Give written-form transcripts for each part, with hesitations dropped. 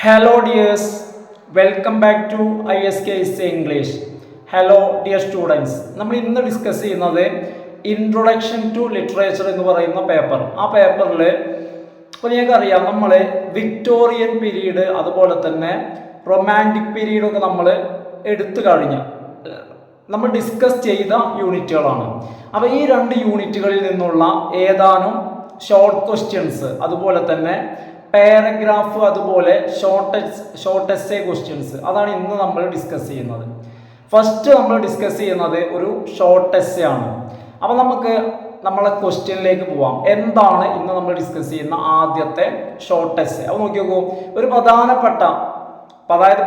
Hello dears, welcome back to ISKS English. Hello dear students. നമ്മൾ ഇന്ന് discuss ചെയ്യുന്നത് introduction to literature എന്ന് പറയുന്ന പേപ്പർ. ആ പേപ്പറിൽ ഇപ്പോൾ നിങ്ങൾക്കറിയാം നമ്മൾ വിക്ടോറിയൻ പീരീഡ് അതുപോലെ തന്നെ റൊമാൻറ്റിക് പീരീഡൊക്കെ നമ്മൾ എടുത്തു കഴിഞ്ഞ നമ്മൾ ഡിസ്കസ് ചെയ്ത യൂണിറ്റുകളാണ്. അപ്പോൾ ഈ രണ്ട് യൂണിറ്റുകളിൽ നിന്നുള്ള ഏതാനും ഷോർട്ട് ക്വസ്റ്റ്യൻസ് അതുപോലെ തന്നെ പാരഗ്രാഫ് അതുപോലെ ഷോർട്ട് എസ്സേ ക്വസ്റ്റ്യൻസ് അതാണ് ഇന്ന് നമ്മൾ ഡിസ്കസ് ചെയ്യുന്നത്. ഫസ്റ്റ് നമ്മൾ ഡിസ്കസ് ചെയ്യുന്നത് ഒരു ഷോർട്ട് എസ്സേ ആണ്. അപ്പോൾ നമുക്ക് നമ്മളെ ക്വസ്റ്റ്യനിലേക്ക് പോവാം. എന്താണ് ഇന്ന് നമ്മൾ ഡിസ്കസ് ചെയ്യുന്ന ആദ്യത്തെ ഷോർട്ട് എസ്സേ? അപ്പോൾ നോക്കി നോക്കൂ, ഒരു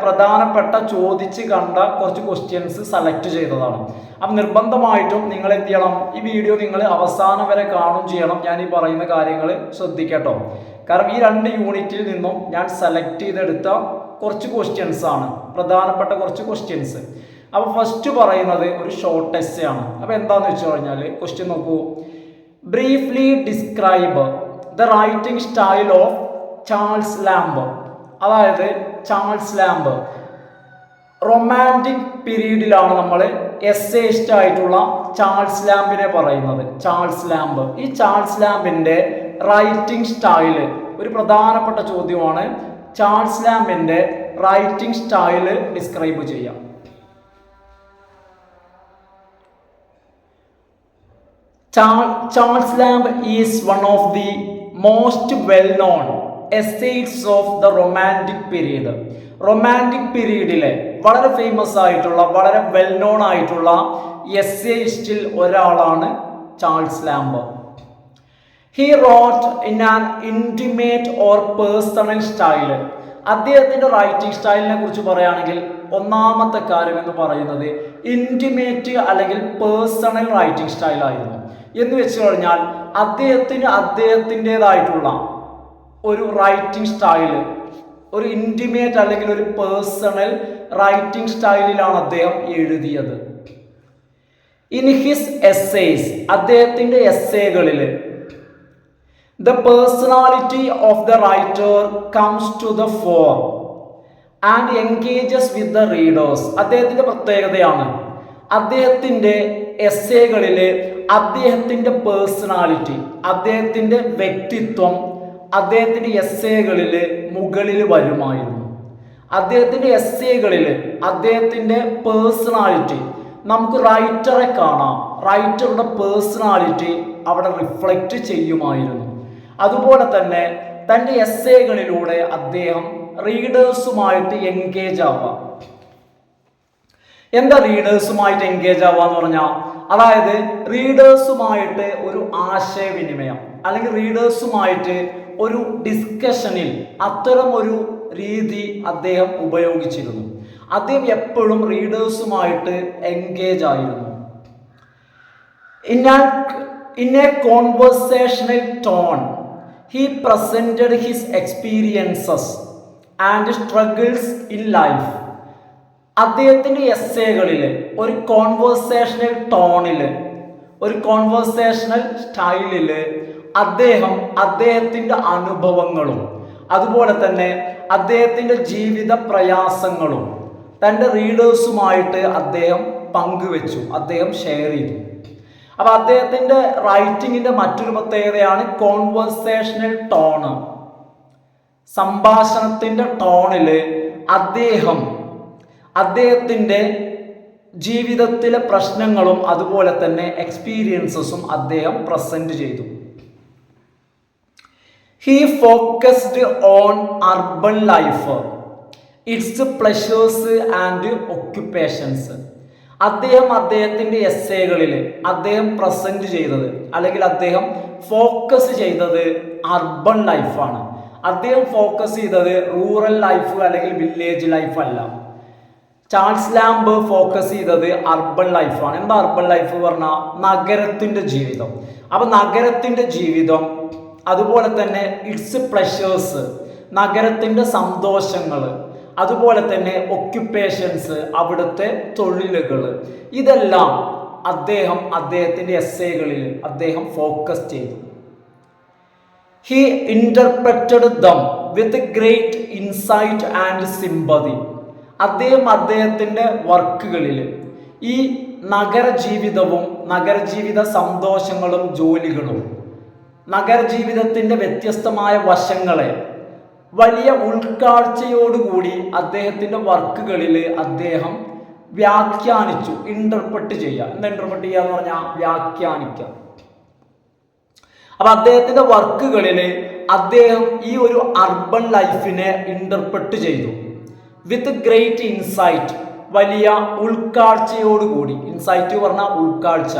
പ്രധാനപ്പെട്ട ചോദിച്ച് കണ്ട കുറച്ച് ക്വസ്റ്റ്യൻസ് സെലക്ട് ചെയ്തതാണ്. അപ്പം നിർബന്ധമായിട്ടും നിങ്ങൾ എന്ത് ചെയ്യണം, ഈ വീഡിയോ നിങ്ങൾ അവസാനം വരെ കാണും ചെയ്യണം. ഞാൻ ഈ പറയുന്ന കാര്യങ്ങൾ ശ്രദ്ധിക്കട്ടോ. കാരണം ഈ രണ്ട് യൂണിറ്റിൽ നിന്നും ഞാൻ സെലക്ട് ചെയ്തെടുത്ത കുറച്ച് ക്വസ്റ്റ്യൻസ് ആണ്, പ്രധാനപ്പെട്ട കുറച്ച് ക്വസ്റ്റ്യൻസ്. അപ്പോൾ ഫസ്റ്റ് പറയുന്നത് ഒരു ഷോർട്ട് എസ്സേ ആണ്. അപ്പോൾ എന്താണെന്ന് വെച്ച് കഴിഞ്ഞാൽ ക്വസ്റ്റ്യൻ നോക്കൂ. Briefly describe the writing style of Charles lamp. അതായത് ചാൾസ് ലാംബ് റൊമാൻറ്റിക് പീരീഡിലാണ് നമ്മൾ എസ്സേയിസ്റ്റ് ആയിട്ടുള്ള ചാൾസ് ലാംബിനെ പറയുന്നത്. ചാൾസ് ലാംബ്, ഈ ചാൾസ് ലാംബിൻ്റെ റൈറ്റിംഗ് സ്റ്റൈല് ഒരു പ്രധാനപ്പെട്ട ചോദ്യമാണ്. ചാൾസ് ലാംബിൻ്റെ റൈറ്റിംഗ് സ്റ്റൈല് ഡിസ്ക്രൈബ് ചെയ്യാം. Charles Lamb is one of the most well-known essayists of the Romantic period. Romantic പീരീഡിലെ വളരെ ഫേമസ് ആയിട്ടുള്ള വളരെ വെൽ നോൺ ആയിട്ടുള്ള എസ്സേയിസ്റ്റിൽ ഒരാളാണ് Charles Lamb. He wrote in an intimate or personal style. അദ്ദേഹത്തിൻ്റെ writing സ്റ്റൈലിനെ കുറിച്ച് പറയുകയാണെങ്കിൽ ഒന്നാമത്തെ കാര്യം എന്ന് പറയുന്നത് ഇൻറ്റിമേറ്റ് അല്ലെങ്കിൽ പേഴ്സണൽ റൈറ്റിംഗ് സ്റ്റൈലായിരുന്നു. എന്ന് വെച്ച് കഴിഞ്ഞാൽ അദ്ദേഹത്തിൻ്റെതായിട്ടുള്ള ഒരു റൈറ്റിംഗ് സ്റ്റൈല്, ഒരു ഇൻറ്റിമേറ്റ് അല്ലെങ്കിൽ ഒരു പേഴ്സണൽ റൈറ്റിംഗ് സ്റ്റൈലിലാണ് അദ്ദേഹം എഴുതിയത്. ഇൻ ഹിസ് എസ്സേസ്, അദ്ദേഹത്തിൻ്റെ എസ്സേകളിൽ the personality of the writer comes to the fore and engages with the readers. അദ്ദേഹത്തിൻ്റെ പ്രത്യേകതയാണ് അദ്ദേഹത്തിൻ്റെ എസ്സേകളിൽ അദ്ദേഹത്തിൻ്റെ പേഴ്സണാലിറ്റി, അദ്ദേഹത്തിൻ്റെ വ്യക്തിത്വം അദ്ദേഹത്തിൻ്റെ എസ്സേകളിൽ മുകളിൽ വരുമായിരുന്നു. അദ്ദേഹത്തിൻ്റെ എസ്സേകളിൽ അദ്ദേഹത്തിൻ്റെ പേഴ്സണാലിറ്റി നമുക്ക് റൈറ്ററെ കാണാം, റൈറ്ററുടെ പേഴ്സണാലിറ്റി അവിടെ റിഫ്ലക്റ്റ് ചെയ്യുമായിരുന്നു. അതുപോലെ തന്നെ തൻ്റെ എസ്സേകളിലൂടെ അദ്ദേഹം റീഡേഴ്സുമായിട്ട് എൻഗേജ് ആവാം. എന്താ റീഡേഴ്സുമായിട്ട് എൻഗേജ് ആവുക എന്ന് പറഞ്ഞാൽ, അതായത് റീഡേഴ്സുമായിട്ട് ഒരു ആശയവിനിമയം അല്ലെങ്കിൽ റീഡേഴ്സുമായിട്ട് ഒരു ഡിസ്കഷനിൽ അത്തരം ഒരു രീതി അദ്ദേഹം ഉപയോഗിച്ചിരുന്നു. അദ്ദേഹം എപ്പോഴും റീഡേഴ്സുമായിട്ട് എൻഗേജ് ആയിരുന്നു. In A conversational tone he presented his experiences and struggles in life. അദ്ദേഹത്തിൻ്റെ എസ്സേകളിൽ ഒരു കോൺവെർസേഷണൽ ടോണിൽ, ഒരു കോൺവെർസേഷണൽ സ്റ്റൈലിൽ അദ്ദേഹത്തിൻ്റെ അനുഭവങ്ങളും അതുപോലെ തന്നെ അദ്ദേഹത്തിൻ്റെ ജീവിത പ്രയാസങ്ങളും തൻ്റെ റീഡേഴ്സുമായിട്ട് അദ്ദേഹം പങ്കുവെച്ചു, അദ്ദേഹം ഷെയർ ചെയ്തു. അപ്പോൾ അദ്ദേഹത്തിൻ്റെ റൈറ്റിങ്ങിൻ്റെ മറ്റൊരു പ്രത്യേകതയാണ് കോൺവെർസേഷണൽ ടോണ്. സംഭാഷണത്തിൻ്റെ ടോണിൽ അദ്ദേഹത്തിൻ്റെ ജീവിതത്തിലെ പ്രശ്നങ്ങളും അതുപോലെ തന്നെ എക്സ്പീരിയൻസസും അദ്ദേഹം പ്രസന്റ് ചെയ്തു. He focused on urban life, it's pleasures and occupations. അദ്ദേഹത്തിൻ്റെ എസ്സേകളിൽ അദ്ദേഹം പ്രസന്റ് ചെയ്തത് അല്ലെങ്കിൽ അദ്ദേഹം ഫോക്കസ് ചെയ്തത് അർബൻ ലൈഫാണ്. അദ്ദേഹം ഫോക്കസ് ചെയ്തത് റൂറൽ ലൈഫ് അല്ലെങ്കിൽ വില്ലേജ് ലൈഫ് അല്ല. ചാൾസ് ലാംബ് ഫോക്കസ് ചെയ്തത് അർബൻ ലൈഫാണ്. എന്താ അർബൻ ലൈഫ് പറഞ്ഞാൽ? നഗരത്തിൻ്റെ ജീവിതം. അപ്പം നഗരത്തിൻ്റെ ജീവിതം, അതുപോലെ തന്നെ ഇറ്റ്സ് പ്ലഷേഴ്സ്, നഗരത്തിൻ്റെ സന്തോഷങ്ങൾ, അതുപോലെ തന്നെ ഒക്യുപ്പേഷൻസ്, അവിടുത്തെ തൊഴിലുകൾ, ഇതെല്ലാം അദ്ദേഹത്തിൻ്റെ എസ്സേകളിൽ അദ്ദേഹം ഫോക്കസ് ചെയ്തു. He interpreted dum with great insight and sympathy. അദ്ദേഹത്തിൻ്റെ വർക്കുകളിൽ ഈ നഗരജീവിതവും നഗരജീവിത സന്തോഷങ്ങളും ജോലികളും നഗരജീവിതത്തിൻ്റെ വ്യത്യസ്തമായ വശങ്ങളെ വലിയ ഉൾക്കാഴ്ചയോടുകൂടി അദ്ദേഹത്തിൻ്റെ വർക്കുകളിൽ അദ്ദേഹം വ്യാഖ്യാനിച്ചു. ഇന്റർപ്രറ്റ് ചെയ്യുക. എന്താ ഇന്റർപ്രറ്റ് ചെയ്യുക എന്ന് പറഞ്ഞാൽ വ്യാഖ്യാനിക്കുക. അപ്പൊ അദ്ദേഹത്തിന്റെ വർക്കുകളിൽ അദ്ദേഹം ഈ ഒരു അർബൻ ലൈഫിനെ ഇന്റർപ്രറ്റ് ചെയ്തു വിത്ത് ഗ്രേറ്റ് ഇൻസൈറ്റ്, വലിയ ഉൾക്കാഴ്ചയോടുകൂടി. ഇൻസൈറ്റ് പറഞ്ഞാൽ ഉൾക്കാഴ്ച.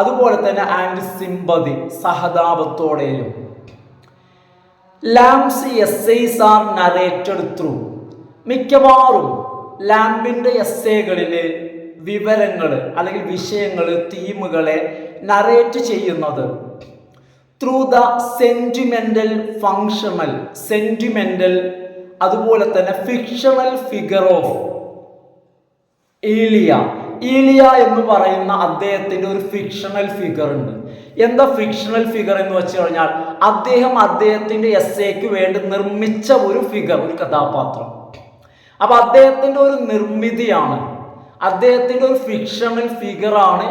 അതുപോലെ തന്നെ ആൻഡ് സിമ്പതി, സഹതാപത്തോടെയും. Lamb's essays are narrated through. മിക്കവാറും ലാംബിന്റെ എസ്സേകളിലെ വിവരങ്ങൾ അല്ലെങ്കിൽ വിഷയങ്ങൾ, തീമുകളെ നറേറ്റ് ചെയ്യുന്നത് through the sentimental, functional, sentimental, അതുപോലെ തന്നെ fictional figure of Elia. Elia എന്ന് പറയുന്ന അദ്ദേഹത്തിന്റെ ഒരു ഫിക്ഷണൽ ഫിഗർ ഉണ്ട്. എന്താ ഫിക്ഷണൽ ഫിഗർ എന്ന് വെച്ച് കഴിഞ്ഞാൽ അദ്ദേഹത്തിന്റെ എസ്സേക്ക് വേണ്ടി നിർമ്മിച്ച ഒരു ഫിഗർ, ഒരു കഥാപാത്രം. അപ്പൊ അദ്ദേഹത്തിന്റെ ഒരു നിർമ്മിതിയാണ്, അദ്ദേഹത്തിന്റെ ഒരു ഫിക്ഷണൽ ഫിഗറാണ്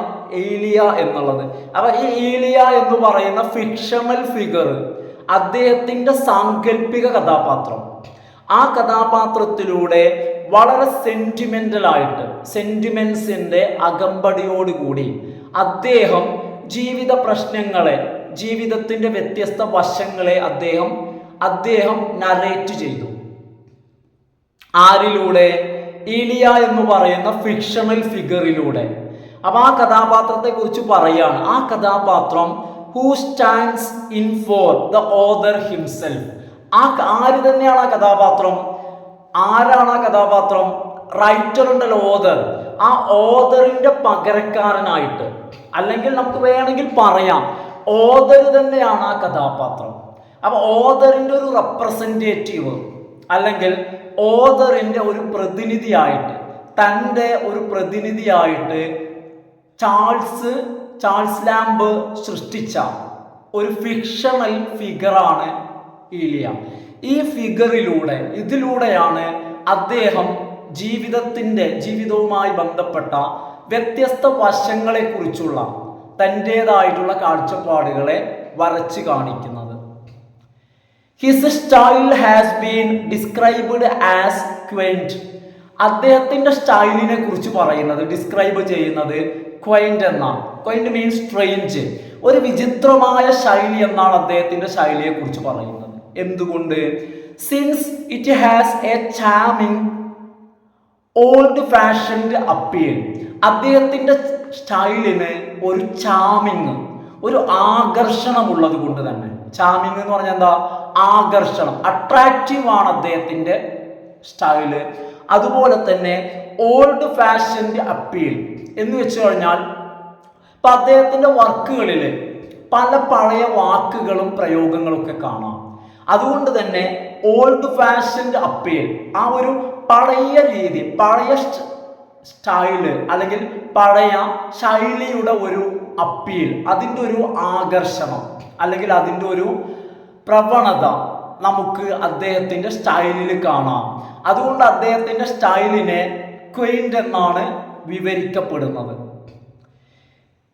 ഈലിയ എന്നുള്ളത്. അപ്പൊ ഈ ഈലിയ എന്ന് പറയുന്ന ഫിക്ഷണൽ ഫിഗർ അദ്ദേഹത്തിന്റെ സാങ്കല്പിക കഥാപാത്രം. ആ കഥാപാത്രത്തിലൂടെ വളരെ സെന്റിമെന്റൽ ആയിട്ട്, സെന്റിമെന്റ്സിന്റെ അകമ്പടിയോടുകൂടി അദ്ദേഹം ജീവിത പ്രശ്നങ്ങളെ, ജീവിതത്തിന്റെ വ്യത്യസ്ത വശങ്ങളെ അദ്ദേഹം നറേറ്റ് ചെയ്തു. ആരിലൂടെ? ഈലിയ എന്ന് പറയുന്ന ഫിക്ഷണൽ ഫിഗറിലൂടെ. അപ്പൊ ആ കഥാപാത്രത്തെ കുറിച്ച് പറയാണ്. ആ കഥാപാത്രം who stands in for the author himself. ആര് തന്നെയാണ് ആ കഥാപാത്രം? ആരാണ് ആ കഥാപാത്രം? റൈറ്റർ ഉണ്ടല്ലോ, ഓതർ. ആ ഓതറിന്റെ പകരക്കാരനായിട്ട്, അല്ലെങ്കിൽ നമുക്ക് വേണമെങ്കിൽ പറയാം ഓതർ തന്നെയാണ് ആ കഥാപാത്രം. അപ്പൊ ഓതറിന്റെ ഒരു റെപ്രസെന്റേറ്റീവ് അല്ലെങ്കിൽ ഓതറിന്റെ ഒരു പ്രതിനിധിയായിട്ട്, തൻ്റെ ഒരു പ്രതിനിധിയായിട്ട് ചാൾസ് ലാംബ് സൃഷ്ടിച്ച ഒരു ഫിക്ഷണൽ ഫിഗറാണ് ഈലിയ. ഈ ഇതിലൂടെയാണ് അദ്ദേഹം ജീവിതവുമായി ബന്ധപ്പെട്ട വ്യത്യസ്ത വശങ്ങളെ കുറിച്ചുള്ള തൻ്റെതായിട്ടുള്ള കാഴ്ചപ്പാടുകളെ വരച്ച് കാണിക്കുന്നത്. His style has been described as quaint. അദ്ദേഹത്തിന്റെ സ്റ്റൈലിനെ കുറിച്ച് പറയുന്നത്, ഡിസ്ക്രൈബ് ചെയ്യുന്നത് ക്വൈന്റ് എന്നാണ്. ക്വൈന്റ് മീൻസ് സ്ട്രേഞ്ച്, ഒരു വിചിത്രമായ ശൈലി എന്നാണ് അദ്ദേഹത്തിന്റെ ശൈലിയെ കുറിച്ച് പറയുന്നത്. എന്തുകൊണ്ട്? Since it has A charming old fashioned appeal. അദ്ദേഹത്തിന്റെ സ്റ്റൈലിന് ഒരു ചാമിങ്, ഒരു ആകർഷണം ഉള്ളത് കൊണ്ട് തന്നെ. ചാമിങ് എന്ന് പറഞ്ഞാൽ എന്താ? ആകർഷണം, അട്രാക്റ്റീവ് ആണ് അദ്ദേഹത്തിന്റെ സ്റ്റൈല്. അതുപോലെ തന്നെ ഓൾഡ് ഫാഷൻഡ് അപ്പീൽ എന്ന് വെച്ച് കഴിഞ്ഞാൽ ഇപ്പൊ അദ്ദേഹത്തിന്റെ വർക്കുകളിൽ പല പഴയ വാക്കുകളും പ്രയോഗങ്ങളും ഒക്കെ കാണാം. അതുകൊണ്ട് തന്നെ ഓൾഡ് ഫാഷൻഡ് അപ്പീൽ, ആ ഒരു പഴയ രീതി, പഴയ സ്റ്റൈല് അല്ലെങ്കിൽ പഴയ ശൈലിയുടെ ഒരു അപ്പീൽ, അതിൻ്റെ ഒരു ആകർഷണം അല്ലെങ്കിൽ അതിൻ്റെ ഒരു പ്രവണത നമുക്ക് അദ്ദേഹത്തിൻ്റെ സ്റ്റൈലിൽ കാണാം. അതുകൊണ്ട് അദ്ദേഹത്തിൻ്റെ സ്റ്റൈലിനെ ക്വൈന്റ് എന്നാണ് വിവരിക്കപ്പെടുന്നത്.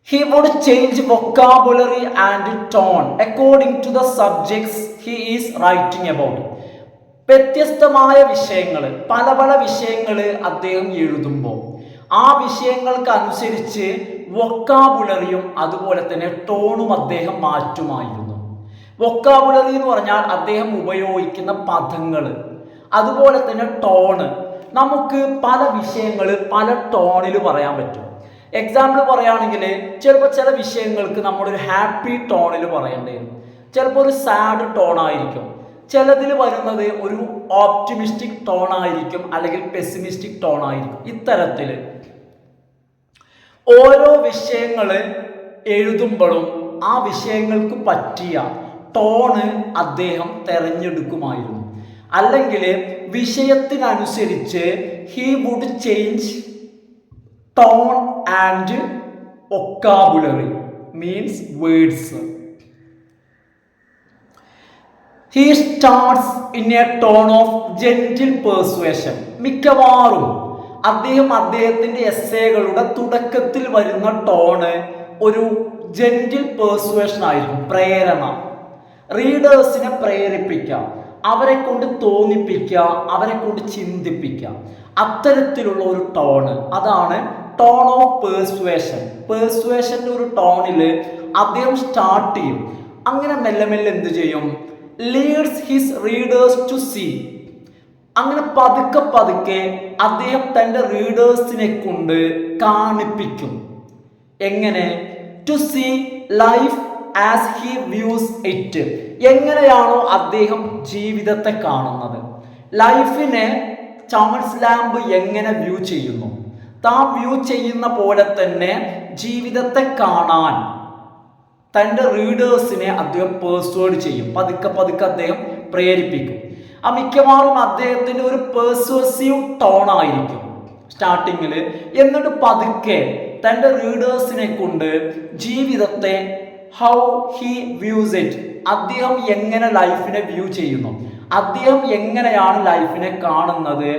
He would change vocabulary and tone according to the subjects he is writing about. വ്യത്യസ്തമായ വിഷയങ്ങൾ, പല വിഷയങ്ങൾ അദ്ദേഹം എഴുതുമ്പോൾ ആ വിഷയങ്ങൾക്ക് അനുസരിച്ച് വൊക്കാബുലറിയും അതുപോലെ തന്നെ ടോണും അദ്ദേഹം മാറ്റുമായിരുന്നു. വൊക്കാബുലറി എന്ന് പറഞ്ഞാൽ അദ്ദേഹം ഉപയോഗിക്കുന്ന പദങ്ങൾ, അതുപോലെ തന്നെ ടോണ്. നമുക്ക് പല വിഷയങ്ങൾ പല ടോണിൽ പറയാൻ പറ്റും. എക്സാമ്പിൾ പറയുകയാണെങ്കിൽ ചിലപ്പോൾ ചില വിഷയങ്ങൾക്ക് നമ്മളൊരു ഹാപ്പി ടോണിൽ പറയേണ്ടി വരും, ചിലപ്പോൾ ഒരു സാഡ് ടോൺ ആയിരിക്കും, ചിലതിൽ വരുന്നത് ഒരു ഓപ്റ്റിമിസ്റ്റിക് ടോൺ ആയിരിക്കും അല്ലെങ്കിൽ പെസിമിസ്റ്റിക് ടോൺ ആയിരിക്കും. ഇത്തരത്തിൽ ഓരോ വിഷയങ്ങൾ എഴുതുമ്പോഴും ആ വിഷയങ്ങൾക്ക് പറ്റിയ ടോണ് അദ്ദേഹം തിരഞ്ഞെടുക്കുമായിരുന്നു. അല്ലെങ്കിൽ വിഷയത്തിനനുസരിച്ച് he would change tone and vocabulary means words. He starts in a tone of gentle persuasion. മിക്കവാറും അദ്ദേഹത്തിന്റെ എസ്സേകളുടെ തുടക്കത്തിൽ വരുന്ന ടോണ് ഒരു ജെന്റിൽ പെർസുവേഷൻ ആയിരിക്കും, പ്രേരണ. റീഡേഴ്സിനെ പ്രേരിപ്പിക്കുക, അവരെ കൊണ്ട് തോന്നിപ്പിക്കുക, അവരെ കൊണ്ട് ചിന്തിപ്പിക്കുക, അത്തരത്തിലുള്ള ഒരു ടോണ്. അതാണ് ടോൺ ഓഫ് പെർസുവേഷൻ. പെർസുവേഷൻ്റെ ഒരു ടോണിൽ അദ്ദേഹം സ്റ്റാർട്ട് ചെയ്യും. അങ്ങനെ മെല്ലെ മെല്ലെ എന്ത് ചെയ്യും? Leads his readers to see. അങ്ങനെ പതുക്കെ പതുക്കെ അദ്ദേഹം തൻ്റെ റീഡേഴ്സിനെ കൊണ്ട് കാണിപ്പിക്കും. എങ്ങനെ? To see life as he views it. എങ്ങനെയാണോ അദ്ദേഹം ജീവിതത്തെ കാണുന്നത്, ലൈഫിനെ ചാൾസ് ലാംബ് എങ്ങനെ വ്യൂ ചെയ്യുന്നു, താൻ വ്യൂ ചെയ്യുന്ന പോലെ തന്നെ ജീവിതത്തെ കാണാൻ തൻ്റെ റീഡേഴ്സിനെ അദ്ദേഹം പേഴ്സ്വേഡ് ചെയ്യും. പതുക്കെ പതുക്കെ അദ്ദേഹം പ്രേരിപ്പിക്കും. ആ മിക്കവാറും അദ്ദേഹത്തിൻ്റെ ഒരു പേഴ്സ്വേസീവ് ടോൺ ആയിരിക്കും സ്റ്റാർട്ടിങ്ങിൽ. എന്നിട്ട് പതുക്കെ തൻ്റെ റീഡേഴ്സിനെ കൊണ്ട് ജീവിതത്തെ ഹൗ ഹി വ്യൂസ് ഇറ്റ്, അദ്ദേഹം എങ്ങനെ ലൈഫിനെ വ്യൂ ചെയ്യുന്നു, അദ്ദേഹം എങ്ങനെയാണ് ലൈഫിനെ കാണുന്നത്,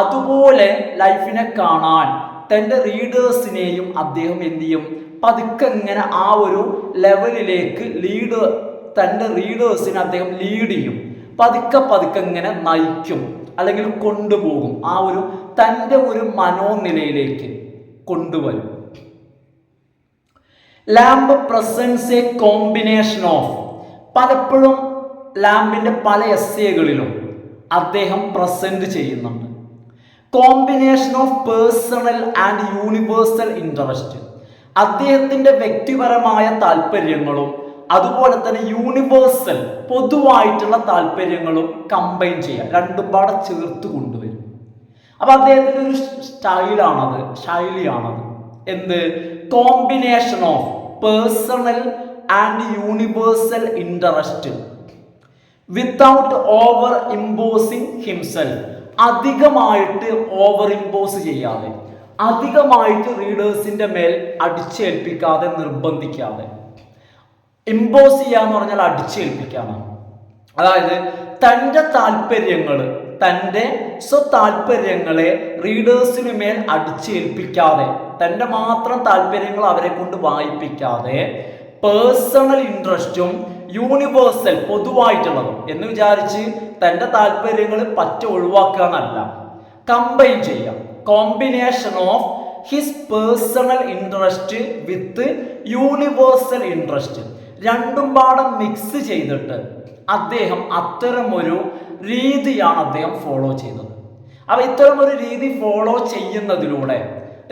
അതുപോലെ ലൈഫിനെ കാണാൻ തൻ്റെ റീഡേഴ്സിനെയും അദ്ദേഹം എന്ത് ചെയ്യും? പതുക്കെ ഇങ്ങനെ ആ ഒരു ലെവലിലേക്ക് തൻ്റെ റീഡേഴ്സിനെ അദ്ദേഹം ലീഡ് ചെയ്യും. പതുക്കെ പതുക്കെ ഇങ്ങനെ നയിക്കും, അല്ലെങ്കിൽ കൊണ്ടുപോകും, ആ ഒരു തൻ്റെ ഒരു മനോനിലയിലേക്ക് കൊണ്ടുവരും. Lamb presents a combination of. പലപ്പോഴും ലാംബിൻ്റെ പല എസ്സേകളിലും അദ്ദേഹം പ്രസന്റ് ചെയ്യുന്നുണ്ട് combination of personal and universal interest. അദ്ദേഹത്തിൻ്റെ വ്യക്തിപരമായ താല്പര്യങ്ങളും അതുപോലെ തന്നെ യൂണിവേഴ്സൽ പൊതുവായിട്ടുള്ള താല്പര്യങ്ങളും കമ്പൈൻ ചെയ്യാം, രണ്ടും പാടെ ചേർത്ത് കൊണ്ടുവരും. അപ്പൊ അദ്ദേഹത്തിൻ്റെ ഒരു ശൈലിയാണത്. എന്ത്? Combination of personal and universal interest without over imposing himself. അധികമായിട്ട് ഓവർ ഇമ്പോസ് ചെയ്യാതെ, അധികമായിട്ട് റീഡേഴ്സിന്റെ മേൽ അടിച്ചേൽപ്പിക്കാതെ, നിർബന്ധിക്കാതെ. ഇമ്പോസ് ചെയ്യാന്ന് പറഞ്ഞാൽ അടിച്ചേൽപ്പിക്കാണ്. അതായത് തൻ്റെ താല്പര്യങ്ങൾ, തൻ്റെ സ്വതാല്പര്യങ്ങളെ റീഡേഴ്സിന് മേൽ അടിച്ചേൽപ്പിക്കാതെ, തൻ്റെ മാത്രം താല്പര്യങ്ങൾ അവരെ കൊണ്ട് വായിപ്പിക്കാതെ, പേഴ്സണൽ ഇൻട്രസ്റ്റും യൂണിവേഴ്സൽ പൊതുവായിട്ടുള്ളതും എന്ന് വിചാരിച്ച് തൻ്റെ താല്പര്യങ്ങൾ പറ്റ ഒഴിവാക്കുക എന്നല്ല, കമ്പൈൻ ചെയ്യാം. Combination of his personal interest with universal interest, രണ്ടും പാടം മിക്സ് ചെയ്തിട്ട് അദ്ദേഹം അത്തരമൊരു രീതിയാണ് അദ്ദേഹം ഫോളോ ചെയ്തത്. അപ്പോൾ ഇത്തരമൊരു രീതി ഫോളോ ചെയ്യുന്നതിലൂടെ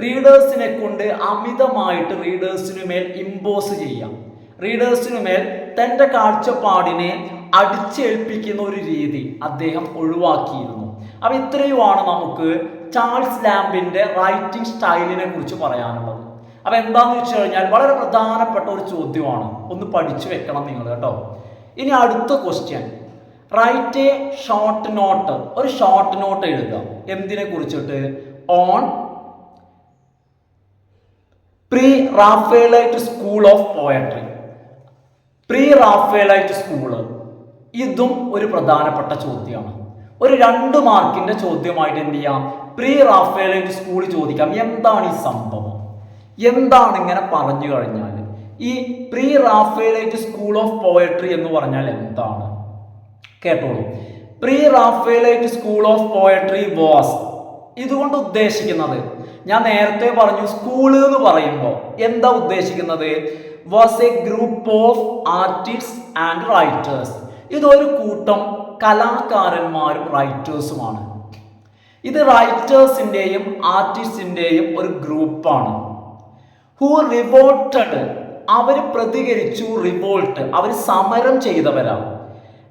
റീഡേഴ്സിനെ കൊണ്ട് അമിതമായിട്ട് റീഡേഴ്സിനു മേൽ ഇമ്പോസ് ചെയ്യാം, റീഡേഴ്സിനു മേൽ തൻ്റെ കാഴ്ചപ്പാടിനെ അടിച്ചേൽപ്പിക്കുന്ന ഒരു രീതി അദ്ദേഹം ഒഴിവാക്കിയിരുന്നു. അപ്പം ഇത്രയുമാണ് നമുക്ക് ചാൾസ് ലാംബിൻ്റെ റൈറ്റിംഗ് സ്റ്റൈലിനെ കുറിച്ച് പറയാനുള്ളത്. അപ്പം എന്താണെന്ന് വെച്ച് കഴിഞ്ഞാൽ വളരെ പ്രധാനപ്പെട്ട ഒരു ചോദ്യമാണ്, ഒന്ന് പഠിച്ചു വെക്കണം നിങ്ങൾ കേട്ടോ. ഇനി അടുത്ത question, write a short note. ഒരു ഷോർട്ട് നോട്ട് എഴുതുക. എന്തിനെ കുറിച്ചിട്ട്? On pre Raphaelite school of poetry. Pre Raphaelite school, ഇതും ഒരു പ്രധാനപ്പെട്ട ചോദ്യമാണ്. ഒരു 2 മാർക്കിന്റെ ചോദ്യമായിട്ട് എന്ത് ചെയ്യാം? പ്രീ റാഫേലൈറ്റ് സ്കൂൾ ചോദിക്കാം. എന്താണ് ഈ സംഭവം? എന്താണ് ഇങ്ങനെ പറഞ്ഞു കഴിഞ്ഞാൽ ഈ pre Raphaelite school of poetry എന്ന് പറഞ്ഞാൽ എന്താണ്? കേട്ടോളൂ. Pre Raphaelite school of poetry was, ഇതുകൊണ്ട് ഉദ്ദേശിക്കുന്നത്, ഞാൻ നേരത്തെ പറഞ്ഞു സ്കൂള് എന്ന് പറയുമ്പോൾ എന്താ ഉദ്ദേശിക്കുന്നത്? Was A group of artist and writers. ഇതൊരു കൂട്ടം കലാകാരന്മാരും റൈറ്റേഴ്സുമാണ്. ഇത് റൈറ്റേഴ്സിൻ്റെയും ആർട്ടിസ്റ്റിൻ്റെയും ഒരു ഗ്രൂപ്പാണ്. ഹു റിവോൾട്ടഡ്, അവർ പ്രതികരിച്ചു. റിവോൾട്ട്, അവർ സമരം ചെയ്തവരാണ്.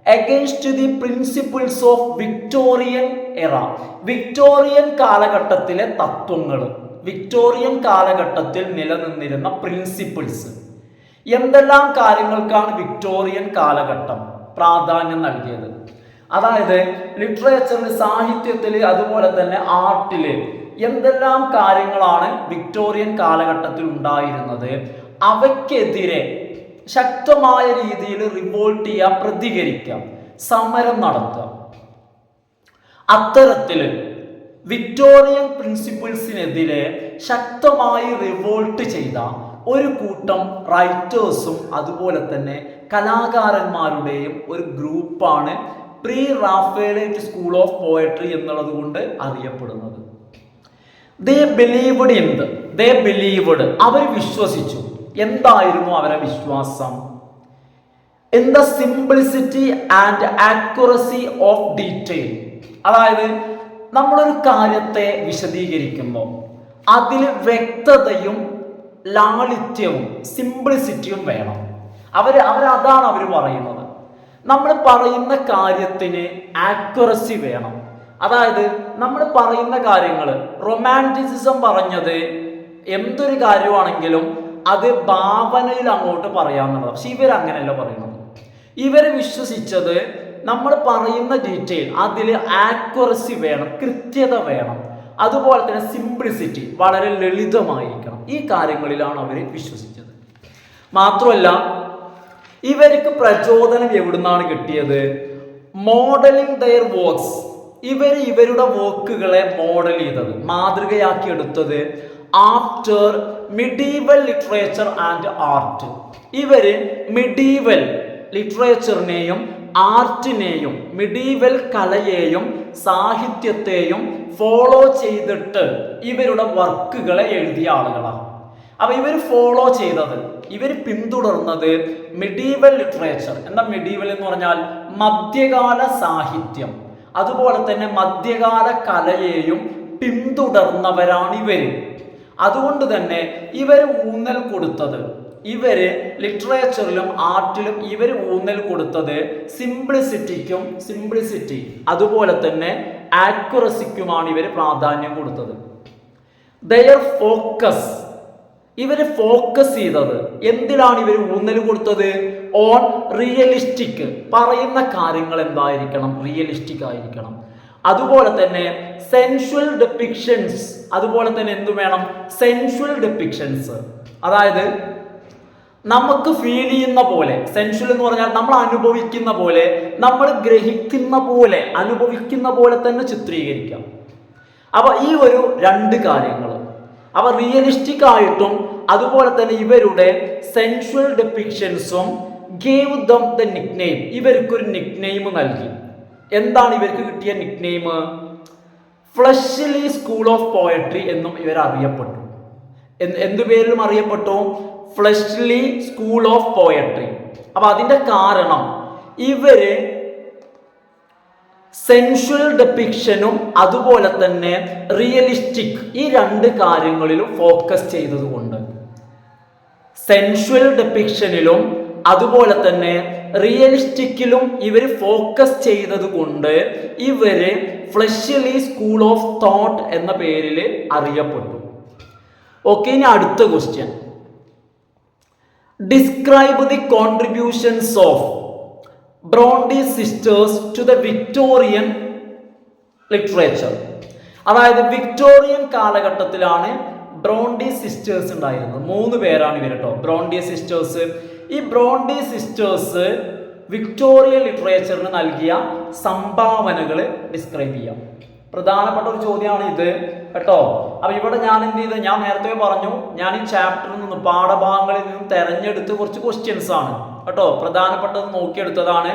Against the principles of Victorian era, Victorian കാലഘട്ടത്തിലെ തത്വങ്ങൾ, വിക്ടോറിയൻ കാലഘട്ടത്തിൽ നിലനിന്നിരുന്ന പ്രിൻസിപ്പിൾസ്. എന്തെല്ലാം കാര്യങ്ങൾക്കാണ് വിക്ടോറിയൻ കാലഘട്ടം പ്രാധാന്യം നൽകിയത്? അതായത് ലിറ്ററേച്ചറിൽ, സാഹിത്യത്തിൽ, അതുപോലെ തന്നെ ആർട്ടിൽ എന്തെല്ലാം കാര്യങ്ങളാണ് വിക്ടോറിയൻ കാലഘട്ടത്തിൽ ഉണ്ടായിരുന്നത്, അവയ്ക്കെതിരെ ശക്തമായ രീതിയിൽ റിവോൾട്ട് ചെയ്യാം, പ്രതികരിക്കാം. സമരം നടത്തുക. അത്തരത്തിൽ വിക്ടോറിയൻ പ്രിൻസിപ്പിൾസിനെതിരെ ശക്തമായി റിവോൾട്ട് ചെയ്ത ഒരു കൂട്ടം റൈറ്റേഴ്സും അതുപോലെ തന്നെ കലാകാരന്മാരുടെയും ഒരു ഗ്രൂപ്പാണ് pre Raphaelite school of poetry എന്നുള്ളത് കൊണ്ട് അറിയപ്പെടുന്നത്. അവർ വിശ്വസിച്ചു. എന്തായിരുന്നു അവരുടെ വിശ്വാസം? In the simplicity and accuracy of detail. അതായത് നമ്മളൊരു കാര്യത്തെ വിശദീകരിക്കുമ്പോൾ അതിൽ വ്യക്തതയും ലാളിത്യവും സിംപ്ലിസിറ്റിയും വേണം. അതാണ് അവർ പറയുന്നത്. നമ്മൾ പറയുന്ന കാര്യത്തിന് ആക്യുറസി വേണം. അതായത് നമ്മൾ പറയുന്ന കാര്യങ്ങൾ, റൊമാൻറ്റിസിസം പറഞ്ഞത് എന്തൊരു കാര്യമാണെങ്കിലും അത് ഭാവനയിൽ അങ്ങോട്ട് പറയാമെന്നുള്ളത്. പക്ഷെ ഇവരങ്ങനെയല്ല പറയുന്നത്. ഇവർ വിശ്വസിച്ചത് നമ്മൾ പറയുന്ന ഡീറ്റെയിൽ അതിൽ ആക്യുറസി വേണം, കൃത്യത വേണം, അതുപോലെ തന്നെ സിംപ്ലിസിറ്റി, വളരെ ലളിതമായിരിക്കണം. ഈ കാര്യങ്ങളിലാണ് അവർ വിശ്വസിച്ചത്. മാത്രമല്ല ഇവർക്ക് പ്രചോദനം എവിടുന്നാണ് കിട്ടിയത്? Modelling their works. ഇവരുടെ വർക്കുകളെ മോഡൽ ചെയ്തത്, മാതൃകയാക്കി എടുത്തത് after medieval literature and art. ഇവര് മിഡീവൽ ലിറ്ററേച്ചറിനെയും ആർട്ടിനെയും മിഡീവൽ കലയെയും സാഹിത്യത്തെയും ഫോളോ ചെയ്തിട്ട് ഇവരുടെ വർക്കുകളെ എഴുതിയ ആളുകളാണ്. അപ്പൊ ഇവർ ഫോളോ ചെയ്തത്, ഇവർ പിന്തുടർന്നത് മിഡീവൽ ലിറ്ററേച്ചർ. എന്താ മിഡീവൽ എന്ന് പറഞ്ഞാൽ? മധ്യകാല സാഹിത്യം, അതുപോലെ തന്നെ മധ്യകാല കലയെയും പിന്തുടർന്നവരാണ് ഇവര്. അതുകൊണ്ട് തന്നെ ഇവർ ഊന്നൽ കൊടുത്തത്, ഇവര് ലിറ്ററേച്ചറിലും ആർട്ടിലും ഇവർ ഊന്നൽ കൊടുത്തത് സിംപ്ലിസിറ്റി അതുപോലെ തന്നെ ആക്യുറസിക്കുമാണ് ഇവർ പ്രാധാന്യം കൊടുത്തത്. ദയർ ഫോക്കസ്, ഇവർ ഫോക്കസ് ചെയ്തത് എന്തിനാണ് ഇവർ ഊന്നൽ കൊടുത്തത്? On realistic. പറയുന്ന കാര്യങ്ങൾ എന്തായിരിക്കണം? റിയലിസ്റ്റിക് ആയിരിക്കണം. അതുപോലെ തന്നെ സെൻഷ്വൽ ഡെപ്പിക്ഷൻസ്, അതുപോലെ തന്നെ എന്തു വേണം? സെൻഷ്വൽ ഡെപ്പിക്ഷൻസ്. അതായത് നമുക്ക് ഫീൽ ചെയ്യുന്ന പോലെ, സെൻഷ്വൽ എന്ന് പറഞ്ഞാൽ നമ്മൾ അനുഭവിക്കുന്ന പോലെ, നമ്മൾ ഗ്രഹിക്കുന്ന പോലെ, അനുഭവിക്കുന്ന പോലെ തന്നെ ചിത്രീകരിക്കാം. അപ്പൊ ഈ ഒരു രണ്ട് കാര്യങ്ങൾ, അവ റിയലിസ്റ്റിക് ആയിട്ടും അതുപോലെ തന്നെ ഇവരുടെ സെൻഷ്വൽ ഡെപ്പിക്ഷൻസും ഗേവ് ദം ദ നിക്നെയിം. ഇവർക്കൊരു നിക്നെയിം നൽകി. എന്താണ് ഇവർക്ക് കിട്ടിയ nickname? Fleshly school of poetry എന്നും ഇവർ അറിയപ്പെട്ടു. എന്തു പേരിലും അറിയപ്പെട്ടു? Fleshly school of poetry. അപ്പൊ അതിന്റെ കാരണം ഇവര് സെൻഷ്വൽ ഡെപ്പിക്ഷനും അതുപോലെ തന്നെ റിയലിസ്റ്റിക്, ഈ രണ്ട് കാര്യങ്ങളിലും ഫോക്കസ് ചെയ്തതുകൊണ്ട്, സെൻഷ്വൽ ഡെപ്പിക്ഷനിലും അതുപോലെ തന്നെ റിയലിസ്റ്റിക്കിലും ഇവർ ഫോക്കസ് ചെയ്തത് കൊണ്ട് ഇവര് ഫ്ലഷ്ലി സ്കൂൾ ഓഫ് തോട്ട് എന്ന പേരിൽ അറിയപ്പെട്ടു. ഓക്കെ, ഇനി അടുത്ത question. Describe the contributions of Bronte sisters to the Victorian literature. അതായത് വിക്ടോറിയൻ കാലഘട്ടത്തിലാണ് ബ്രോണ്ടി സിസ്റ്റേഴ്സ് ഉണ്ടായിരുന്നത്. 3 പേരാണ് ഇവർ കേട്ടോ, ബ്രോണ്ടി സിസ്റ്റേഴ്സ്. ഈ ബ്രോണ്ടി സിസ്റ്റേഴ്സ് വിക്ടോറിയൻ ലിറ്ററേച്ചറിന് നൽകിയ സംഭാവനകൾ ഡിസ്ക്രൈബ് ചെയ്യാം. പ്രധാനപ്പെട്ട ഒരു ചോദ്യമാണ് ഇത് കേട്ടോ. അപ്പൊ ഇവിടെ ഞാൻ എന്ത് ചെയ്ത്, ഞാൻ നേരത്തെ പറഞ്ഞു, ഞാൻ ഈ ചാപ്റ്ററിൽ നിന്നും പാഠഭാഗങ്ങളിൽ നിന്നും തെരഞ്ഞെടുത്ത് കുറച്ച് ക്വസ്റ്റ്യൻസ് ആണ് കേട്ടോ, പ്രധാനപ്പെട്ടത് നോക്കിയെടുത്തതാണ്.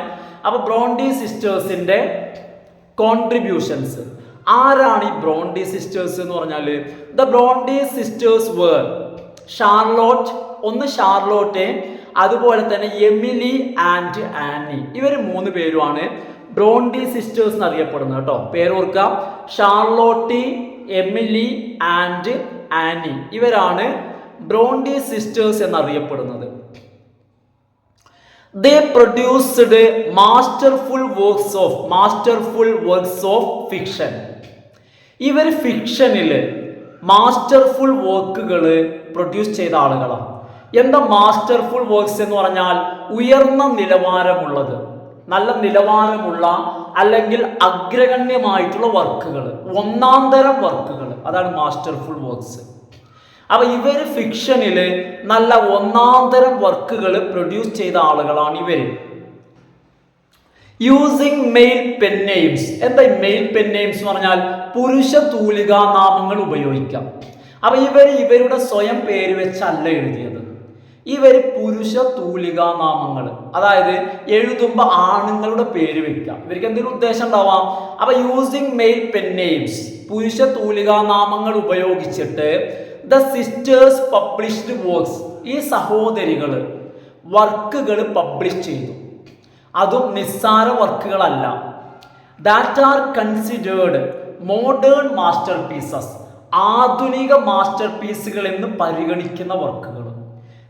അപ്പൊ ബ്രോണ്ടി സിസ്റ്റേഴ്സിന്റെ കോൺട്രിബ്യൂഷൻസ്. ആരാണ് ഈ ബ്രോണ്ടി സിസ്റ്റേഴ്സ് എന്ന് പറഞ്ഞാല്? The Bronte sisters were Charlotte, അതുപോലെ തന്നെ എമിലി ആൻഡ് ആനി. ഇവർ 3 പേരുമാണ് ബ്രോണ്ടി സിസ്റ്റേഴ്സ് എന്നറിയപ്പെടുന്നത് കേട്ടോ. പേരോർക്കാം, ഷാർലോട്ട്, എമിലി ആൻഡ് ആനി. ഇവരാണ് ബ്രോണ്ടി സിസ്റ്റേഴ്സ് എന്നറിയപ്പെടുന്നത്. They produced masterful works of fiction. ഇവർ ഫിക്ഷനിൽ മാസ്റ്റർഫുൾ വർക്കുകൾ പ്രൊഡ്യൂസ് ചെയ്ത ആളുകളാണ്. എന്താ മാസ്റ്റർഫുൾ വർക്ക്സ് എന്ന് പറഞ്ഞാൽ? ഉയർന്ന നിലവാരമുള്ളത്, നല്ല നിലവാരമുള്ള അല്ലെങ്കിൽ അഗ്രഗണ്യമായിട്ടുള്ള വർക്കുകൾ, ഒന്നാം തരം വർക്കുകൾ, അതാണ് മാസ്റ്റർഫുൾ വർക്ക്സ്. അപ്പൊ ഇവര് ഫിക്ഷനില് നല്ല ഒന്നാം തരം വർക്കുകൾ പ്രൊഡ്യൂസ് ചെയ്ത ആളുകളാണ് ഇവര്. Using male pen names. എന്താ മെയിൽ പെൻ നെയിംസ് എന്ന് പറഞ്ഞാൽ പുരുഷ തൂലികാ നാമങ്ങൾ ഉപയോഗിക്കാം. അപ്പൊ ഇവരുടെ സ്വയം പേര് വെച്ചല്ല എഴുതിയത്, ഇവർ പുരുഷ തൂലികാ നാമങ്ങൾ, അതായത് എഴുതുമ്പോൾ ആണുങ്ങളുടെ പേര് വെക്കാം. ഇവർക്ക് എന്തെങ്കിലും ഉദ്ദേശം ഉണ്ടാവാം. അപ്പൊ യൂസിങ് മെയിൽ പെൻ നെയിംസ്, പുരുഷ തൂലികാ നാമങ്ങൾ ഉപയോഗിച്ചിട്ട് ദ സിസ്റ്റേഴ്സ് പബ്ലിഷ്ഡ് വർക്ക്സ്, ഈ സഹോദരികൾ വർക്കുകൾ പബ്ലിഷ് ചെയ്തു. അതും നിസ്സാര വർക്കുകളല്ല. That are considered modern masterpieces, ആധുനിക മാസ്റ്റർ പീസുകൾ എന്ന് പരിഗണിക്കുന്ന വർക്കുകൾ,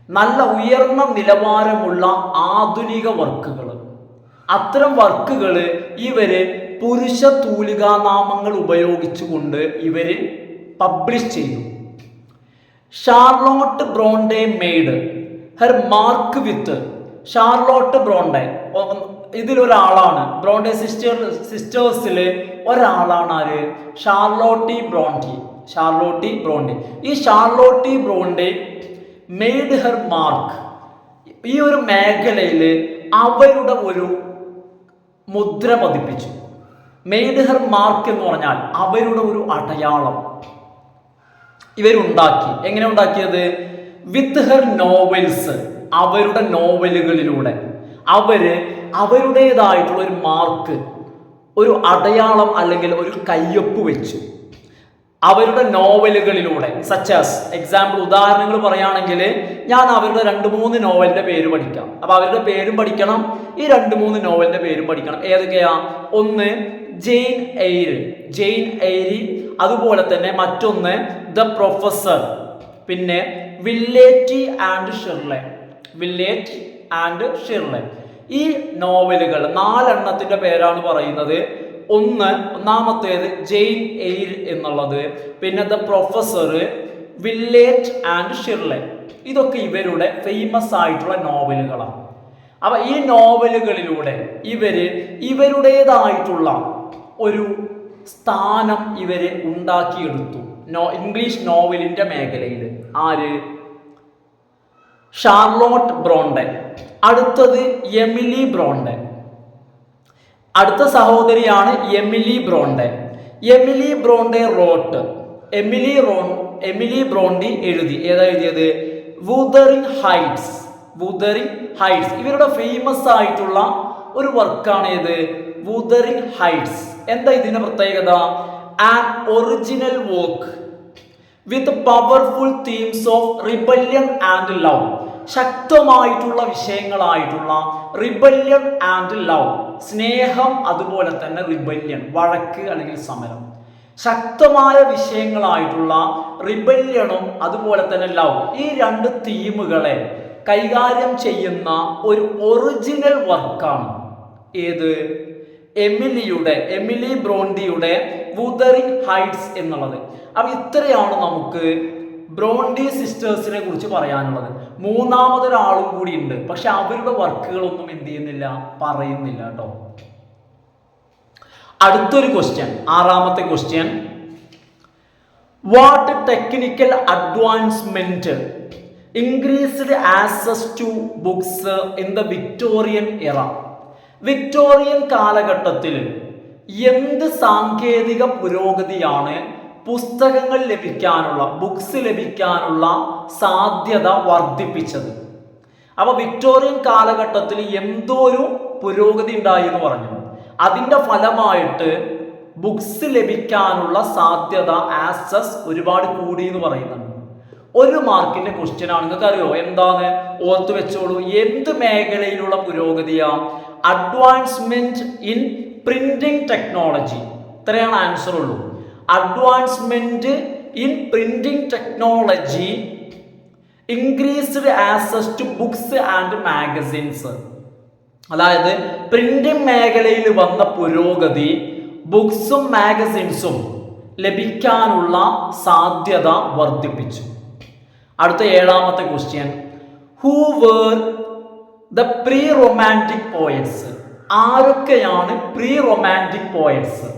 നല്ല ഉയർന്ന നിലവാരമുള്ള ആധുനിക വർക്കുകൾ. അത്തരം വർക്കുകൾ ഇവര് പുരുഷ തൂലികാനാമങ്ങൾ ഉപയോഗിച്ചുകൊണ്ട് ഇവര് പബ്ലിഷ് ചെയ്തു. Charlotte Bronte made her mark with, Charlotte Bronte ഇതിലൊരാളാണ്, ബ്രോണ്ടെ സിസ്റ്റേഴ്സിൽ ഒരാളാണ് ആര്? Charlotte Bronte. ഈ Charlotte Bronte made her mark, ഈ ഒരു മേഖലയിൽ അവരുടെ ഒരു മുദ്ര പതിപ്പിച്ചു. മെയ്ഡ് ഹെർ മാർക്ക് എന്ന് പറഞ്ഞാൽ അവരുടെ ഒരു അടയാളം ഇവരുണ്ടാക്കി. എങ്ങനെ ഉണ്ടാക്കിയത്? വിത്ത് ഹെർ നോവൽസ്, അവരുടെ നോവലുകളിലൂടെ അവരുടേതായിട്ടുള്ള ഒരു മാർക്ക്, ഒരു അടയാളം അല്ലെങ്കിൽ ഒരു കയ്യൊപ്പ് വെച്ചു അവരുടെ നോവലുകളിലൂടെ. സച്ചാസ് എക്സാമ്പിൾ, ഉദാഹരണങ്ങൾ പറയുകയാണെങ്കിൽ ഞാൻ അവരുടെ 2-3 നോവലിന്റെ പേര് പഠിക്കാം. അപ്പൊ അവരുടെ പേരും പഠിക്കണം, ഈ 2-3 നോവലിന്റെ പേരും പഠിക്കണം. ഏതൊക്കെയാ? ഒന്ന് ജെയിൻ എയ്രി, അതുപോലെ തന്നെ മറ്റൊന്ന് ദ പ്രൊഫസർ, പിന്നെ വില്ലേറ്റ് ആൻഡ് ഷിർലെ. ഈ നോവലുകൾ 4 എണ്ണത്തിന്റെ പേരാണ് പറയുന്നത്. ഒന്നാമത്തേത് ജെയിൻ എയ്ർ എന്നുള്ളത്, പിന്നെ ദ പ്രൊഫസർ, വില്ലേറ്റ് ആൻഡ് ഷിർലെ. ഇതൊക്കെ ഇവരുടെ ഫേമസ് ആയിട്ടുള്ള നോവലുകളാണ്. അപ്പൊ ഈ നോവലുകളിലൂടെ ഇവരുടേതായിട്ടുള്ള ഒരു സ്ഥാനം ഇവര് ഉണ്ടാക്കിയെടുത്തു ഇംഗ്ലീഷ് നോവലിന്റെ മേഖലയിൽ. ആര്? Charlotte Bronte. അടുത്തത് എമിലി ബ്രോണ്ടെ, അടുത്ത സഹോദരിയാണ് Emily Bronte. Emily Bronte wrote, Emily Bronte എഴുതി. ഏതാ എഴുതിയത്? വുദറിംഗ് ഹൈറ്റ്സ്. ഇവരുടെ ഫേമസ് ആയിട്ടുള്ള ഒരു വർക്കാണ് ഏത്? വുദറിംഗ് ഹൈറ്റ്സ്. എന്താ ഇതിന്റെ പ്രത്യേകത? An original work with powerful themes of rebellion and love. ശക്തമായിട്ടുള്ള വിഷയങ്ങളായിട്ടുള്ള റിബല്യൻ ആൻഡ് ലവ്, സ്നേഹം, അതുപോലെ തന്നെ റിബല്യൻ, വഴക്ക് അല്ലെങ്കിൽ സമരം. ശക്തമായ വിഷയങ്ങളായിട്ടുള്ള റിബല്യണും അതുപോലെ തന്നെ ലവ്, ഈ 2 തീമുകളെ കൈകാര്യം ചെയ്യുന്ന ഒരു ഒറിജിനൽ വർക്കാണ് ഏത്? എമിലി ബ്രോണ്ടിയുടെ വുദറിംഗ് ഹൈറ്റ്സ് എന്നുള്ളത്. അപ്പൊ ഇത്രയാണ് നമുക്ക് ബ്രോണ്ടി സിസ്റ്റേഴ്സിനെ കുറിച്ച് പറയാനുള്ളത്. മൂന്നാമതൊരാളും കൂടി ഉണ്ട്, പക്ഷെ അവരുടെ വർക്കുകളൊന്നും എന്ത് ചെയ്യുന്നില്ല, പറയുന്നില്ല കേട്ടോ. അടുത്തൊരു ക്വസ്റ്റ്യൻ, 6ാമത്തെ question. What technical advancement increased access to books in the Victorian era? Victorian കാലഘട്ടത്തിൽ എന്ത് സാങ്കേതിക പുരോഗതിയാണ് പുസ്തകങ്ങൾ ലഭിക്കാനുള്ള, ബുക്സ് ലഭിക്കാനുള്ള സാധ്യത വർദ്ധിപ്പിച്ചത്? അപ്പൊ വിക്ടോറിയൻ കാലഘട്ടത്തിൽ എന്തോ ഒരു പുരോഗതി ഉണ്ടായി എന്ന് പറഞ്ഞു. അതിന്റെ ഫലമായിട്ട് ബുക്സ് ലഭിക്കാനുള്ള സാധ്യത, ആക്സസ് ഒരുപാട് കൂടി എന്ന് പറയുന്നുണ്ട്. 1 മാർക്കിന്റെ ക്വസ്റ്റ്യൻ ആണ്. നിങ്ങൾക്ക് അറിയോ എന്താണ്? ഓർത്തു വെച്ചോളൂ. എന്ത് മേഖലയിലുള്ള പുരോഗതിയാ? Advancement in printing technology. ഇത്രയാണ് ആൻസർ ഉള്ളൂ. Advancement in printing technology increased access to books and magazines. അതായത് പ്രിന്റിംഗ് മേഖലയിൽ വന്ന പുരോഗതി ബുക്സും മാഗസിൻസും ലഭിക്കാനുള്ള സാധ്യത വർദ്ധിപ്പിച്ചു. അടുത്ത 7ാമത്തെ question. Who were the pre romantic poets? ആരൊക്കെയാണ് പ്രീ റൊമാൻറ്റിക് പോയറ്റ്സ്?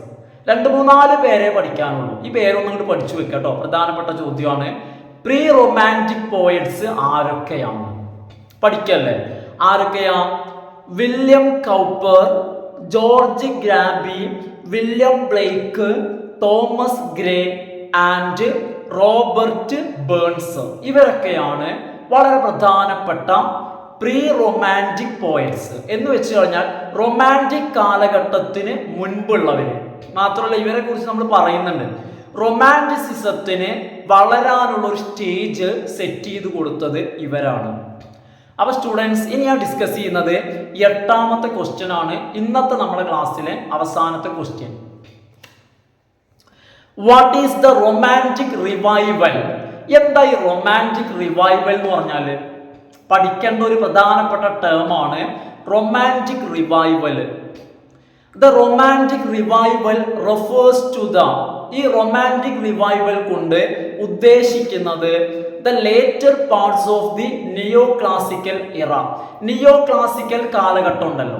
2-3-4 പേരെ പഠിക്കാനുള്ളൂ. ഈ പേരൊന്നും ഇങ്ങോട്ട് പഠിച്ചു വെക്കട്ടോ, പ്രധാനപ്പെട്ട ചോദ്യമാണ്. പ്രീ റൊമാൻറ്റിക് പോയറ്റ്സ് ആരൊക്കെയാണ്? പഠിക്കല്ലേ? ആരൊക്കെയാ? William Cowper, George Crabbe, William Blake, Thomas Gray and Robert Burns. ഇവരൊക്കെയാണ് വളരെ പ്രധാനപ്പെട്ട പ്രീ റൊമാൻറ്റിക് പോയറ്റ്സ്. എന്ന് വെച്ച് കഴിഞ്ഞാൽ റൊമാൻറ്റിക് കാലഘട്ടത്തിന് മുൻപുള്ളവർ. മാത്രമല്ല ഇവരെ കുറിച്ച് നമ്മൾ പറയുന്നുണ്ട്, റൊമാൻറ്റിസിസത്തിന് വളരാനുള്ള ഒരു സ്റ്റേജ് സെറ്റ് ചെയ്ത് കൊടുത്തത് ഇവരാണ്. അപ്പോൾ സ്റ്റുഡൻസ്, ഇനി ഞാൻ ഡിസ്കസ് ചെയ്യുന്നത് 8ാമത്തെ ക്വസ്റ്റ്യൻ ആണ്, ഇന്നത്തെ നമ്മുടെ ക്ലാസ്സിലെ അവസാനത്തെ question. What is the romantic revival? എന്താ ഈ റൊമാൻറ്റിക് റിവൈവൽ എന്ന് പറഞ്ഞാൽ? പഠിക്കേണ്ട ഒരു പ്രധാനപ്പെട്ട ടേമാണ് romantic revival. The romantic revival refers to the, ഈ റൊമാൻറ്റിക് റിവൈവൽ കൊണ്ട് ഉദ്ദേശിക്കുന്നത് the later parts of the neo classical era. Neo classical കാലഘട്ടം ഉണ്ടല്ലോ,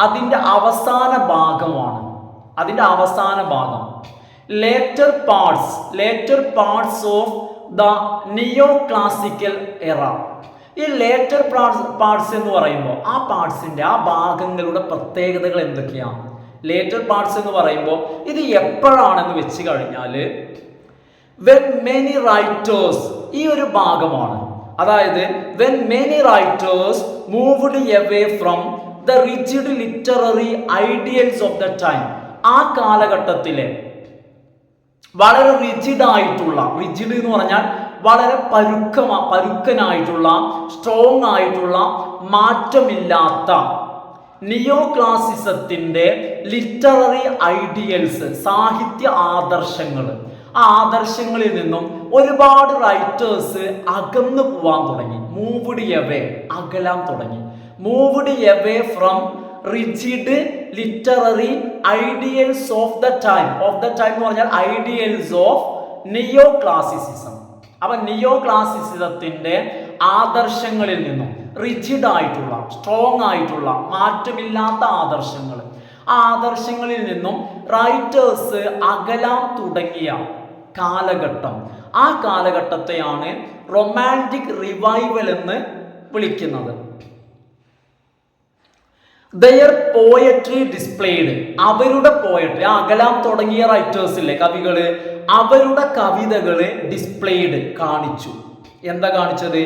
അതിൻ്റെ അവസാന ഭാഗമാണ്. അതിൻ്റെ അവസാന ഭാഗം later parts of the neo classical ഇറ. ഈ ലേറ്റർ പാർട്സ് എന്ന് പറയുമ്പോൾ ആ പാർട്സിൻ്റെ, ആ ഭാഗങ്ങളുടെ പ്രത്യേകതകൾ എന്തൊക്കെയാണ്? ലേറ്റർ പാർട്സ് എന്ന് പറയുമ്പോൾ ഇത് എപ്പോഴാണെന്ന് വെച്ച് കഴിഞ്ഞാൽ വെൻ മെനി റൈറ്റേഴ്സ്, ഈ ഒരു ഭാഗമാണ്. അതായത് when many writers moved away from the rigid literary ideals of the time. ആ കാലഘട്ടത്തിലെ വളരെ റിജിഡ് എന്ന് പറഞ്ഞാൽ വളരെ പരുക്കനായിട്ടുള്ള, സ്ട്രോങ് ആയിട്ടുള്ള, മാറ്റമില്ലാത്ത നിയോ ക്ലാസിസത്തിന്റെ ലിറ്റററി ഐഡിയൽസ്, സാഹിത്യ ആദർശങ്ങൾ, ആ ആദർശങ്ങളിൽ നിന്നും ഒരുപാട് റൈറ്റേഴ്സ് അകന്നു പോവാൻ തുടങ്ങി. മൂവ്ഡ് എവേ, അകലാൻ തുടങ്ങി. Moved away from rigid literary ideals of the time. എന്ന് പറഞ്ഞാൽ ഐഡിയൽസ് ഓഫ് നിയോ ക്ലാസിസിസം. അപ്പൊ നിയോ ക്ലാസിസിസത്തിന്റെ ആദർശങ്ങളിൽ നിന്നും, റിജിഡ് ആയിട്ടുള്ള, സ്ട്രോങ് ആയിട്ടുള്ള, മാറ്റമില്ലാത്ത ആദർശങ്ങൾ, ആ ആദർശങ്ങളിൽ നിന്നും റൈറ്റേഴ്സ് അകലാൻ തുടങ്ങിയ കാലഘട്ടം, ആ കാലഘട്ടത്തെയാണ് റൊമാൻറ്റിക് റിവൈവൽ എന്ന് വിളിക്കുന്നത്. ദയർ പോയട്രി ഡിസ്പ്ലേഡ്, അവരുടെ പോയട്രി, അകലാൻ തുടങ്ങിയ റൈറ്റേഴ്സില്ലേ, കവികള്, അവരുടെ കവിതകള് ഡിസ്പ്ലേഡ്, കാണിച്ചു. എന്താ കാണിച്ചത്?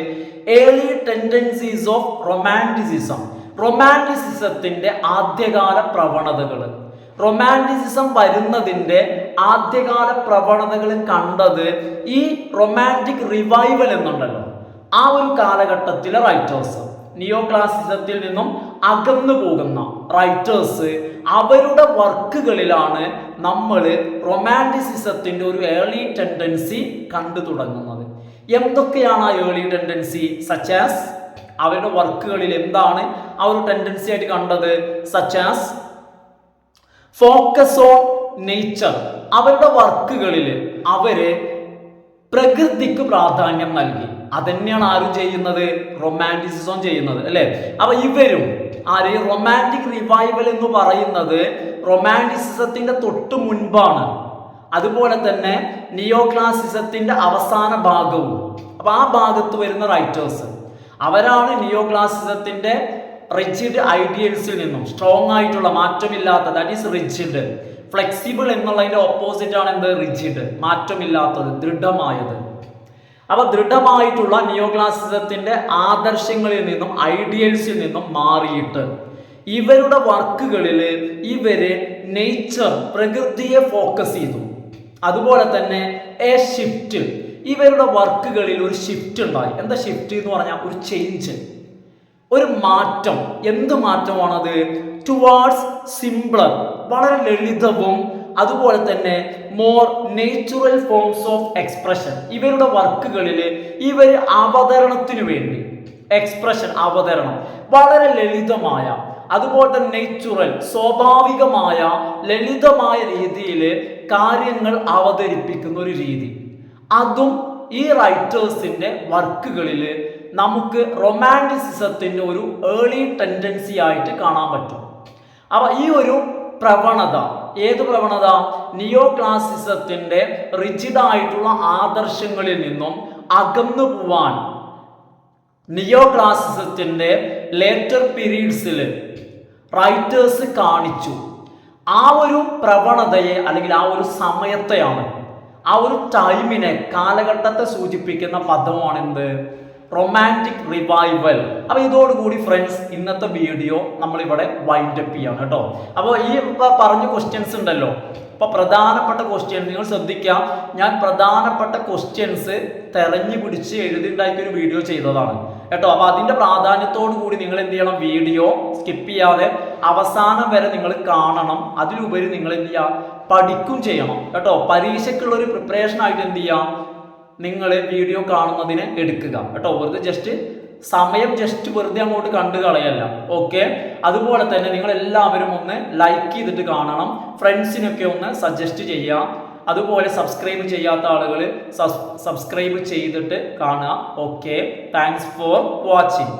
ഏർലി ടെൻഡൻസീസ് ഓഫ് റൊമാൻറ്റിസിസം, റൊമാൻറ്റിസിസത്തിന്റെ ആദ്യകാല പ്രവണതകൾ. റൊമാൻറ്റിസിസം വരുന്നതിന്റെ ആദ്യകാല പ്രവണതകൾ കണ്ടത് ഈ റൊമാൻറ്റിക് റിവൈവൽ എന്നുണ്ടല്ലോ, ആ ഒരു കാലഘട്ടത്തിലെ റൈറ്റേഴ്സ്, നിയോ ക്ലാസിസത്തിൽ നിന്നും അകന്നു പോകുന്ന റൈറ്റേഴ്സ്, അവരുടെ വർക്കുകളിലാണ് നമ്മൾ റൊമാൻറ്റിസിസത്തിന്റെ ഒരു ഏർലി ടെൻഡൻസി കണ്ടു തുടങ്ങുന്നത്. എന്തൊക്കെയാണ് ആ ഏർലി ടെൻഡൻസി? സച്ചാസ്, അവരുടെ വർക്കുകളിൽ എന്താണ് ആ ഒരു ടെൻഡൻസി ആയിട്ട് കണ്ടത്? സച്ചാസ് ഫോക്കസ് ഓൺ നേച്ചർ, അവരുടെ വർക്കുകളിൽ അവര് പ്രകൃതിക്ക് പ്രാധാന്യം നൽകി. അതന്നെയാണ് ആരും ചെയ്യുന്നത്? റൊമാൻറ്റിസിസം ചെയ്യുന്നത്, അല്ലെ? അപ്പൊ ഇവരും ആര്? റൊമാൻറ്റിക് റിവൈവൽ എന്ന് പറയുന്നത് റൊമാൻറ്റിസിസത്തിന്റെ തൊട്ട് മുൻപാണ്. അതുപോലെ തന്നെ നിയോ ക്ലാസിസത്തിന്റെ അവസാന ഭാഗവും. അപ്പൊ ആ ഭാഗത്ത് വരുന്ന റൈറ്റേഴ്സ് അവരാണ് നിയോ ക്ലാസിസത്തിന്റെ റിജിഡ് ഐഡിയൽസിൽ നിന്നും, സ്ട്രോങ് ആയിട്ടുള്ള, മാറ്റമില്ലാത്ത, ദാറ്റ് ഈസ് റിജിഡ്. ഫ്ലെക്സിബിൾ എന്നുള്ളതിന്റെ ഓപ്പോസിറ്റ് ആണ് എന്ത്? റിജിഡ്, മാറ്റമില്ലാത്തത്, ദൃഢമായത്. അപ്പൊ ദൃഢമായിട്ടുള്ള നിയോ ക്ലാസിസത്തിന്റെ ആദർശങ്ങളിൽ നിന്നും, ഐഡിയൽസിൽ നിന്നും മാറിയിട്ട് ഇവരുടെ വർക്കുകളിൽ ഇവര് നേച്ചർ, പ്രകൃതിയെ ഫോക്കസ് ചെയ്തു. അതുപോലെ തന്നെ എ ഷിഫ്റ്റ്, ഇവരുടെ വർക്കുകളിൽ ഒരു ഷിഫ്റ്റ് ഉണ്ടായി. എന്താ ഷിഫ്റ്റ് എന്ന് പറഞ്ഞാൽ? ഒരു ചേഞ്ച്, ഒരു മാറ്റം. എന്ത് മാറ്റമാണത്? ടുവാർഡ്സ് സിംപ്ലർ, വളരെ ലളിതവും അതുപോലെ തന്നെ more natural forms of expression. ഇവരുടെ വർക്കുകളിൽ ഇവർ അവതരണത്തിനു വേണ്ടി, എക്സ്പ്രഷൻ, അവതരണം, വളരെ ലളിതമായ, അതുപോലെ തന്നെ നേച്ചുറൽ, സ്വാഭാവികമായ, ലളിതമായ രീതിയിൽ കാര്യങ്ങൾ അവതരിപ്പിക്കുന്ന ഒരു രീതി. അതും ഈ റൈറ്റേഴ്സിന്റെ വർക്കുകളിൽ നമുക്ക് റൊമാൻറ്റിസിസത്തിന്റെ ഒരു ഏർലി ടെൻഡൻസി ആയിട്ട് കാണാൻ പറ്റും. അപ്പൊ ഈ ഒരു പ്രവണത, ഏത് പ്രവണത? നിയോ ക്ലാസിസത്തിന്റെ റിജിഡായിട്ടുള്ള ആദർശങ്ങളിൽ നിന്നും അകന്നു പോവാൻ നിയോ ക്ലാസിസത്തിന്റെ ലേറ്റർ പീരീഡ്സിൽ റൈറ്റേഴ്സ് കാണിച്ചു. ആ ഒരു പ്രവണതയെ അല്ലെങ്കിൽ ആ ഒരു സമയത്തെയാണ്, ആ ഒരു ടൈമിനെ, കാലഘട്ടത്തെ സൂചിപ്പിക്കുന്ന പദമാണ് എന്ത്? Romantic revival. അപ്പൊ ഇതോടുകൂടി ഫ്രണ്ട്സ് ഇന്നത്തെ വീഡിയോ നമ്മളിവിടെ വൈൻഡപ്പ് ചെയ്യാണ് കേട്ടോ. അപ്പോൾ ഈ പറഞ്ഞ ക്വസ്റ്റ്യൻസ് ഉണ്ടല്ലോ, അപ്പൊ പ്രധാനപ്പെട്ട ക്വസ്റ്റ്യൻസ് നിങ്ങൾ ശ്രദ്ധിക്കാം. ഞാൻ പ്രധാനപ്പെട്ട ക്വസ്റ്റ്യൻസ് തെരഞ്ഞു പിടിച്ച് എഴുതിണ്ടാക്കിയ ഒരു വീഡിയോ ചെയ്തതാണ് കേട്ടോ. അപ്പൊ അതിന്റെ പ്രാധാന്യത്തോടു കൂടി നിങ്ങൾ എന്ത് ചെയ്യണം? വീഡിയോ സ്കിപ്പ് ചെയ്യാതെ അവസാനം വരെ നിങ്ങൾ കാണണം. അതിലുപരി നിങ്ങൾ എന്ത് ചെയ്യുക? പഠിക്കും ചെയ്യണം കേട്ടോ. പരീക്ഷയ്ക്കുള്ള ഒരു പ്രിപ്പറേഷൻ ആയിട്ട് എന്ത് ചെയ്യാം? നിങ്ങൾ വീഡിയോ കാണുന്നതിന് എടുക്കുക കേട്ടോ. വെറുതെ സമയം വെറുതെ അങ്ങോട്ട് കണ്ടു കളയല്ല. ഓക്കെ. അതുപോലെ തന്നെ നിങ്ങൾ എല്ലാവരും ഒന്ന് ലൈക്ക് ചെയ്തിട്ട് കാണണം. ഫ്രണ്ട്സിനൊക്കെ ഒന്ന് സജസ്റ്റ് ചെയ്യുക. അതുപോലെ സബ്സ്ക്രൈബ് ചെയ്യാത്ത ആളുകൾ സബ്സ്ക്രൈബ് ചെയ്തിട്ട് കാണുക. ഓക്കെ. Thanks for watching.